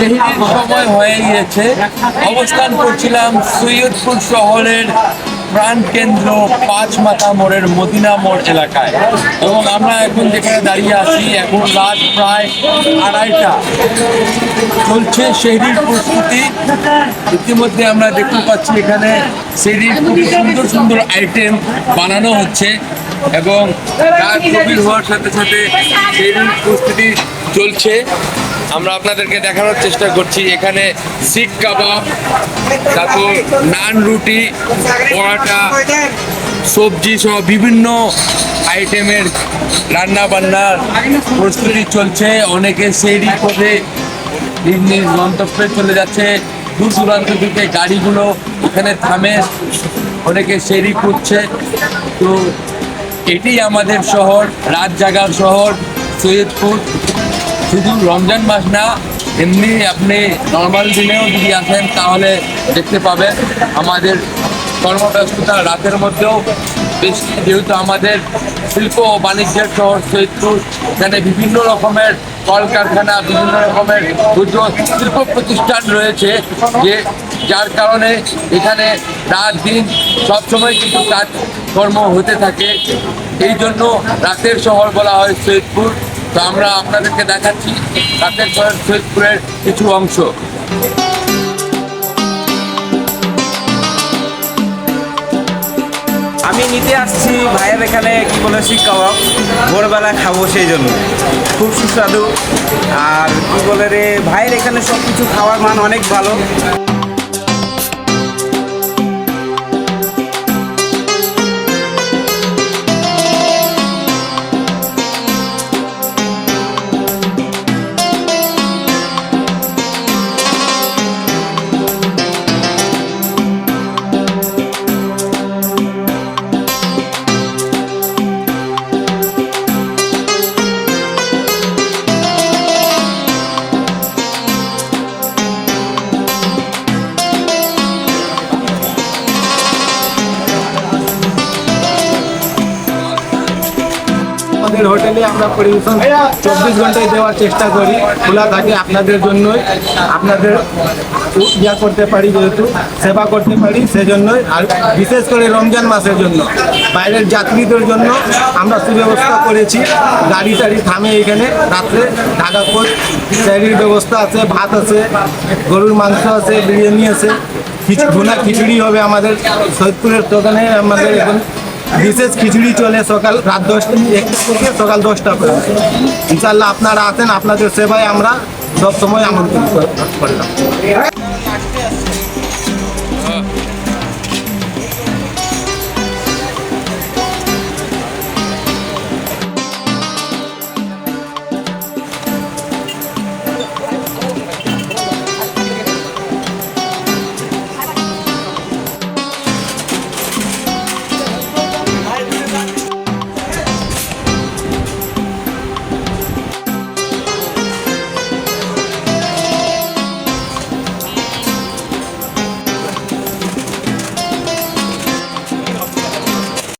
সেহরির সময় হয়ে গিয়েছে। অবস্থান করছিলাম সৈয়দপুর শহরের প্রাণকেন্দ্র পাঁচ মাথা মোড়ের মদিনা মোড় এলাকায়, এবং আমরা এখন যেখানে দাঁড়িয়ে আছি এখন রাত প্রায় 2:30। চলছে সেহরির প্রস্তুতি। ইতিমধ্যে আমরা দেখতে পাচ্ছি এখানে সেহরির খুব সুন্দর সুন্দর আইটেম বানানো হচ্ছে, এবং রাত গভীর হওয়ার সাথে সাথে সেহরির প্রস্তুতি চলছে। আমরা আপনাদেরকে দেখানোর চেষ্টা করছি এখানে শিক কাবাব, তারপর নান, রুটি, পরাটা, সবজি সহ বিভিন্ন আইটেমের রান্না বান্নার প্রস্তুতি চলছে। অনেকে সেহরি করে নিজ নিজ গন্তব্যে চলে যাচ্ছে। দূর দূরান্ত থেকে গাড়িগুলো এখানে থামে, অনেকে সেহরি করছে। তো এটি আমাদের শহর, রাত জাগার শহর সৈয়দপুর। শুধু রমজান মাস না, এমনি আপনি নর্মাল দিনেও যদি আসেন তাহলে দেখতে পাবেন আমাদের কর্মব্যস্ততা রাতের মধ্যেও বেশি, যেহেতু আমাদের শিল্প ও বাণিজ্যের শহর সৈয়দপুর। এখানে বিভিন্ন রকমের কলকারখানা, বিভিন্ন রকমের শিল্প প্রতিষ্ঠান রয়েছে, যার কারণে এখানে রাত দিন সবসময় কিন্তু কাজকর্ম হতে থাকে। এই জন্য রাতের শহর বলা হয় সৈয়দপুর। তো আমরা আপনাদেরকে দেখাচ্ছি রাতের শহর সৈয়দপুরের কিছু অংশ। আমি নিতে আসছি ভাইয়ের এখানে কি বলে শিক কাবাব, ভোরবেলা খাবো সেই জন্য। খুব সুস্বাদু, আর কি বলে রে ভাইয়ের এখানে সব কিছু খাওয়ার মান অনেক ভালো। আমাদের হোটেলে আমরা পরিবেশন 24 ঘন্টায় দেওয়ার চেষ্টা করি, খোলা থাকে আপনাদের জন্যই। আপনাদের ইয়া করতে পারি, যেহেতু সেবা করতে পারি সেজন্যই। আর বিশেষ করে রমজান মাসের জন্য বাইরের যাত্রীদের জন্য আমরা সুব্যবস্থা করেছি। গাড়ি টাড়ি থামে এখানে রাত্রে। ঢাকা কোচ সেহরির ব্যবস্থা আছে, ভাত আছে, গরুর মাংস আছে, বিরিয়ানি আছে, ভুনা খিচুড়ি হবে আমাদের সৈয়দপুরের দোকানে। আমাদের এখন বিশেষ খিচুড়ি চলে রাত 10টা থেকে সকাল 10টা পর্যন্ত। ইনশাল্লাহ আপনারা আছেন, আপনাদের সেবায় আমরা সব সময় আমন্ত্রণ করলাম।